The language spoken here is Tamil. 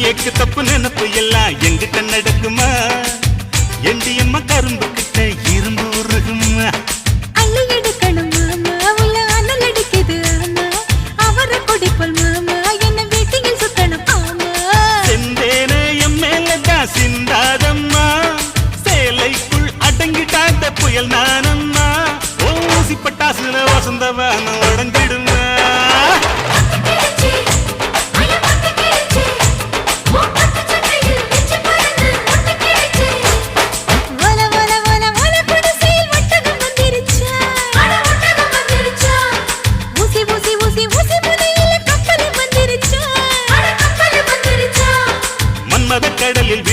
எக்கு தப்பு நினப்பு எல்லாம் எங்கிட்ட நடக்குமா எண்டியம்மா கரும்பு கிட்ட இரும்பு உருகுமா அள்ளி எடுக்கணும் மாமா உள்ள அனல் அடிக்குது ஆமா அவரை குடிப்போல் மாமா என்ன வீட்டில் சுத்தணும் ஆமா செந்தேனே என் மேலதான் சிந்தாதம்மா சேலைக்குள் அடங்கிட்டாத புயல் நானம்மா ஊசி பட்டாசுல வசந்தவன உடஞ்சிடுமா கடலில்